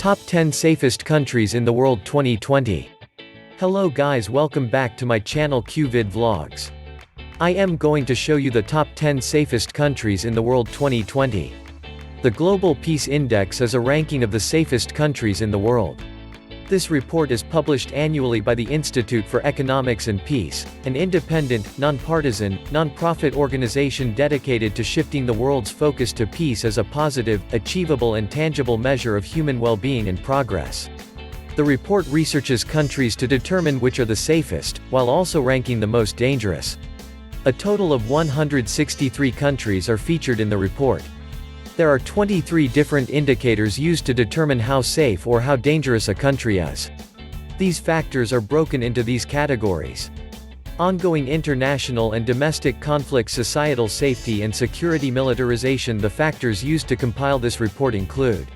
Top 10 Safest Countries in the World 2020. Hello guys, welcome back to my channel QVid Vlogs. I am going to show you the top 10 safest countries in the world 2020. The Global Peace Index is a ranking of the safest countries in the world. This report is published annually by the Institute for Economics and Peace, an independent, nonpartisan, non-profit organization dedicated to shifting the world's focus to peace as a positive, achievable and tangible measure of human well-being and progress. The report researches countries to determine which are the safest, while also ranking the most dangerous. A total of 163 countries are featured in the report. There are 23 different indicators used to determine how safe or how dangerous a country is. These factors are broken into these categories: ongoing international and domestic conflicts, societal safety and security, militarization. The factors used to compile this report include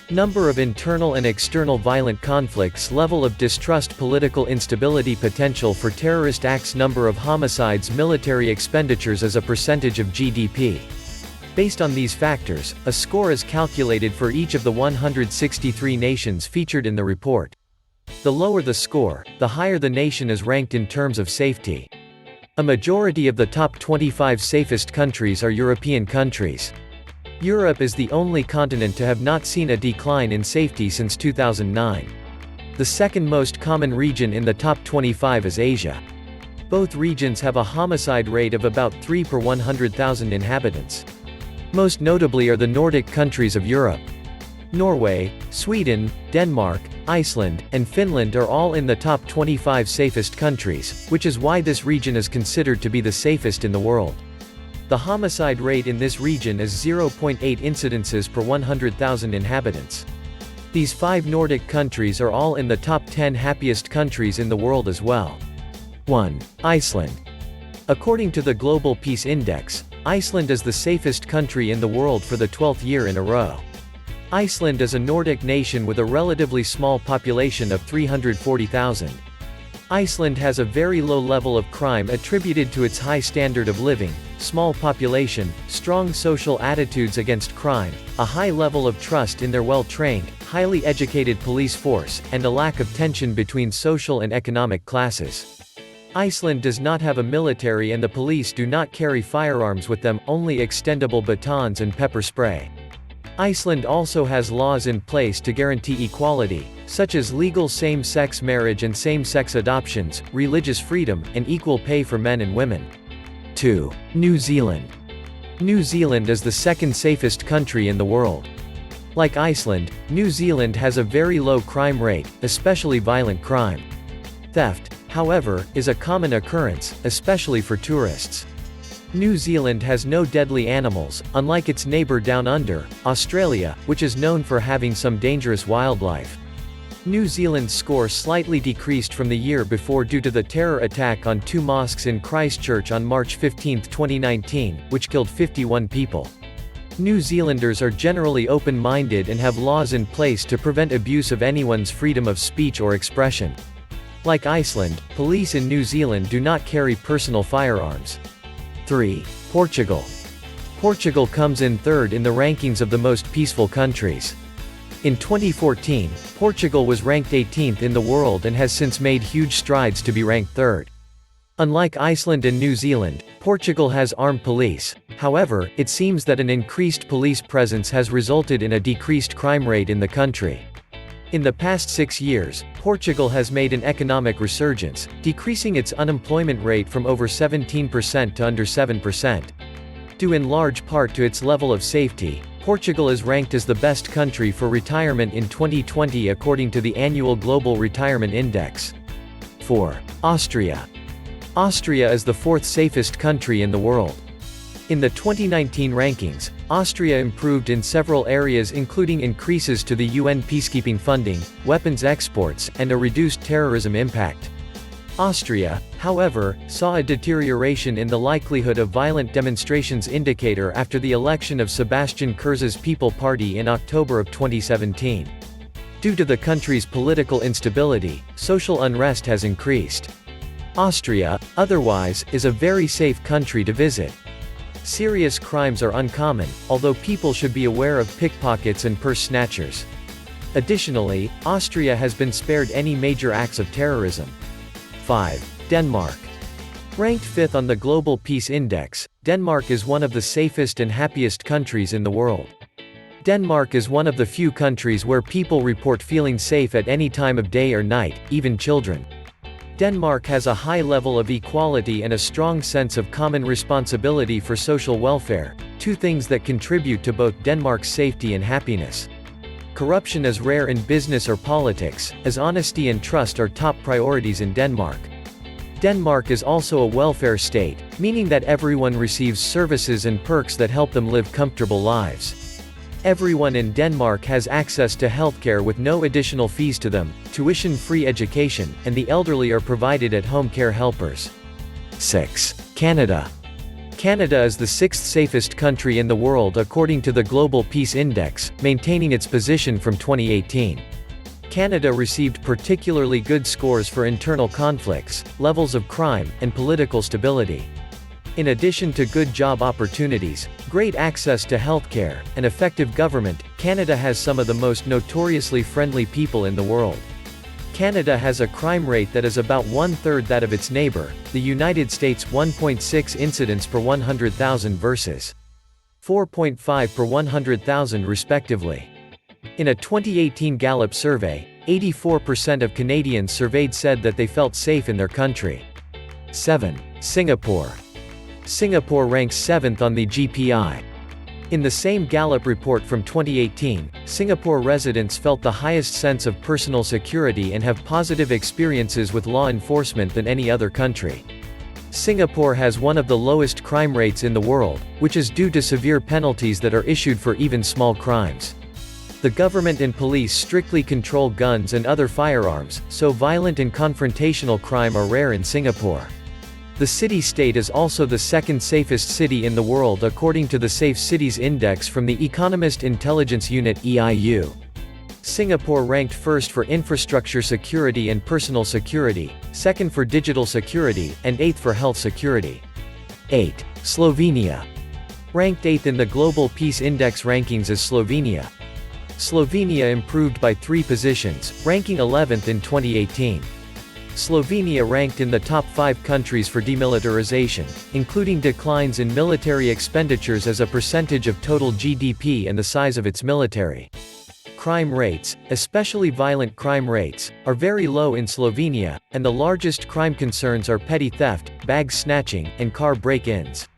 number of internal and external violent conflicts, level of distrust, political instability, potential for terrorist acts, number of homicides, military expenditures as a percentage of GDP. Based on these factors, a score is calculated for each of the 163 nations featured in the report. The lower the score, the higher the nation is ranked in terms of safety. A majority of the top 25 safest countries are European countries. Europe is the only continent to have not seen a decline in safety since 2009. The second most common region in the top 25 is Asia. Both regions have a homicide rate of about 3 per 100,000 inhabitants. Most notably are the Nordic countries of Europe. Norway, Sweden, Denmark, Iceland, and Finland are all in the top 25 safest countries, which is why this region is considered to be the safest in the world. The homicide rate in this region is 0.8 incidences per 100,000 inhabitants. These 5 Nordic countries are all in the top 10 happiest countries in the world as well. 1. Iceland. According to the Global Peace Index, Iceland is the safest country in the world for the 12th year in a row. Iceland is a Nordic nation with a relatively small population of 340,000. Iceland has a very low level of crime attributed to its high standard of living, small population, strong social attitudes against crime, a high level of trust in their well-trained, highly educated police force, and a lack of tension between social and economic classes. Iceland does not have a military and the police do not carry firearms with them, only extendable batons and pepper spray. Iceland also has laws in place to guarantee equality, such as legal same-sex marriage and same-sex adoptions, religious freedom, and equal pay for men and women. 2. New Zealand. New Zealand is the second safest country in the world. Like Iceland, New Zealand has a very low crime rate, especially violent crime. Theft, however, is a common occurrence, especially for tourists. New Zealand has no deadly animals, unlike its neighbor down under, Australia, which is known for having some dangerous wildlife. New Zealand's score slightly decreased from the year before due to the terror attack on 2 mosques in Christchurch on March 15, 2019, which killed 51 people. New Zealanders are generally open-minded and have laws in place to prevent abuse of anyone's freedom of speech or expression. Like Iceland, police in New Zealand do not carry personal firearms. 3. Portugal. Portugal comes in third in the rankings of the most peaceful countries. In 2014, Portugal was ranked 18th in the world and has since made huge strides to be ranked third. Unlike Iceland and New Zealand, Portugal has armed police. However, it seems that an increased police presence has resulted in a decreased crime rate in the country. In the past 6 years, Portugal has made an economic resurgence, decreasing its unemployment rate from over 17% to under 7%. Due in large part to its level of safety, Portugal is ranked as the best country for retirement in 2020 according to the annual Global Retirement Index. 4. Austria. Austria is the 4th safest country in the world. In the 2019 rankings, Austria improved in several areas including increases to the UN peacekeeping funding, weapons exports, and a reduced terrorism impact. Austria, however, saw a deterioration in the likelihood of violent demonstrations indicator after the election of Sebastian Kurz's People Party in October of 2017. Due to the country's political instability, social unrest has increased. Austria, otherwise, is a very safe country to visit. Serious crimes are uncommon, although people should be aware of pickpockets and purse snatchers. Additionally, Austria has been spared any major acts of terrorism. 5. Denmark. Ranked 5th on the Global Peace Index, Denmark is one of the safest and happiest countries in the world. Denmark is one of the few countries where people report feeling safe at any time of day or night, even children. Denmark has a high level of equality and a strong sense of common responsibility for social welfare, two things that contribute to both Denmark's safety and happiness. Corruption is rare in business or politics, as honesty and trust are top priorities in Denmark. Denmark is also a welfare state, meaning that everyone receives services and perks that help them live comfortable lives. Everyone in Denmark has access to healthcare with no additional fees to them, tuition-free education, and the elderly are provided at-home care helpers. 6. Canada. Canada is the 6th safest country in the world according to the Global Peace Index, maintaining its position from 2018. Canada received particularly good scores for internal conflicts, levels of crime, and political stability. In addition to good job opportunities, great access to healthcare, and effective government, Canada has some of the most notoriously friendly people in the world. Canada has a crime rate that is about one-third that of its neighbor, the United States. 1.6 incidents per 100,000 versus 4.5 per 100,000 respectively. In a 2018 Gallup survey, 84% of Canadians surveyed said that they felt safe in their country. 7. Singapore. Singapore ranks 7th on the GPI. In the same Gallup report from 2018, Singapore residents felt the highest sense of personal security and have positive experiences with law enforcement than any other country. Singapore has one of the lowest crime rates in the world, which is due to severe penalties that are issued for even small crimes. The government and police strictly control guns and other firearms, so violent and confrontational crime are rare in Singapore. The city-state is also the 2nd safest city in the world according to the Safe Cities Index from the Economist Intelligence Unit (EIU). Singapore ranked 1st for infrastructure security and personal security, 2nd for digital security, and 8th for health security. 8. Slovenia. Ranked 8th in the Global Peace Index rankings is Slovenia. Slovenia improved by 3 positions, ranking 11th in 2018. Slovenia ranked in the top 5 countries for demilitarization, including declines in military expenditures as a percentage of total GDP and the size of its military. Crime rates, especially violent crime rates, are very low in Slovenia, and the largest crime concerns are petty theft, bag snatching, and car break-ins.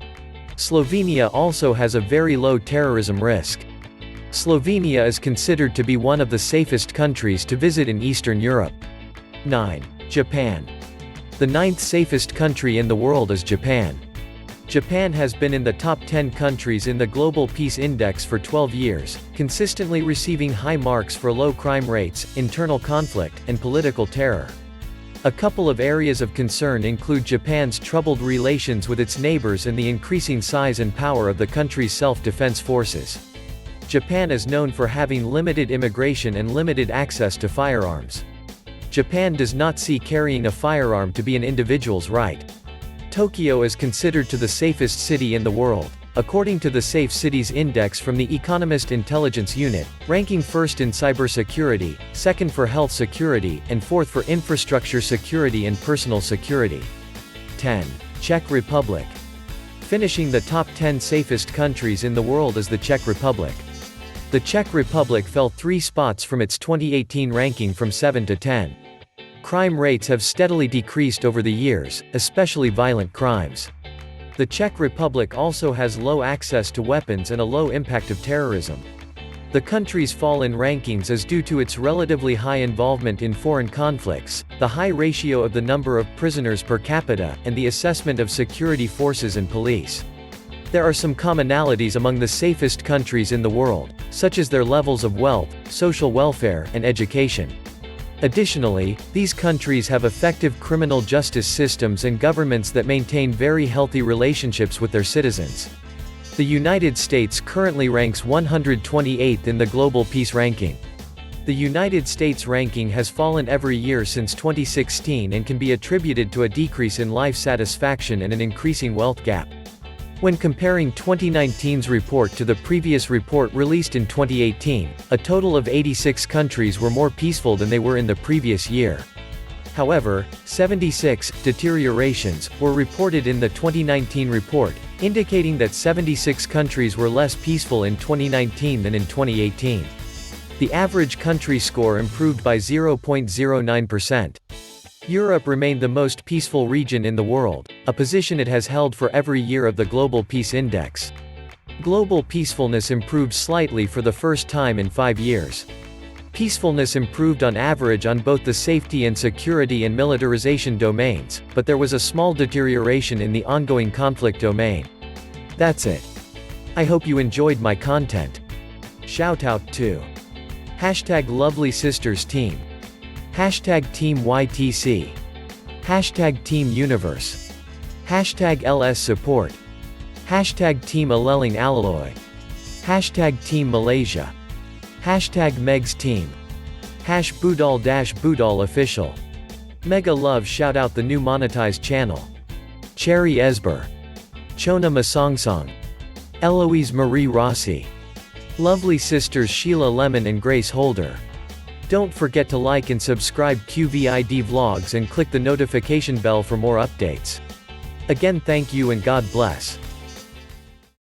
Slovenia also has a very low terrorism risk. Slovenia is considered to be one of the safest countries to visit in Eastern Europe. 9. Japan. The 9th safest country in the world is Japan. Japan has been in the top 10 countries in the Global Peace Index for 12 years, consistently receiving high marks for low crime rates, internal conflict, and political terror. A couple of areas of concern include Japan's troubled relations with its neighbors and the increasing size and power of the country's self-defense forces. Japan is known for having limited immigration and limited access to firearms. Japan does not see carrying a firearm to be an individual's right. Tokyo is considered to the safest city in the world, according to the Safe Cities Index from the Economist Intelligence Unit, ranking 1st in cybersecurity, 2nd for health security, and 4th for infrastructure security and personal security. 10. Czech Republic. Finishing the top 10 safest countries in the world is the Czech Republic. The Czech Republic fell 3 spots from its 2018 ranking from 7 to 10. Crime rates have steadily decreased over the years, especially violent crimes. The Czech Republic also has low access to weapons and a low impact of terrorism. The country's fall in rankings is due to its relatively high involvement in foreign conflicts, the high ratio of the number of prisoners per capita, and the assessment of security forces and police. There are some commonalities among the safest countries in the world, such as their levels of wealth, social welfare, and education. Additionally, these countries have effective criminal justice systems and governments that maintain very healthy relationships with their citizens. The United States currently ranks 128th in the Global Peace Ranking. The United States ranking has fallen every year since 2016 and can be attributed to a decrease in life satisfaction and an increasing wealth gap. When comparing 2019's report to the previous report released in 2018, a total of 86 countries were more peaceful than they were in the previous year. However, 76 deteriorations were reported in the 2019 report, indicating that 76 countries were less peaceful in 2019 than in 2018. The average country score improved by 0.09%. Europe remained the most peaceful region in the world, a position it has held for every year of the Global Peace Index. Global peacefulness improved slightly for the first time in 5 years. Peacefulness improved on average on both the safety and security and militarization domains, but there was a small deterioration in the ongoing conflict domain. That's it. I hope you enjoyed my content. Shout out to #LovelySistersTeam, #TeamYTC, #TeamUniverse, #LSSupport, #TeamAlelingAlloy, #TeamMalaysia, #MegsTeam, #Budal-Budal-Official. Mega love shout out the new monetized channel. Cherry Esber, Chona Masongsong, Eloise Marie Rossi. Lovely sisters Sheila Lemon and Grace Holder. Don't forget to like and subscribe QVID Vlogs and click the notification bell for more updates. Again, thank you and God bless.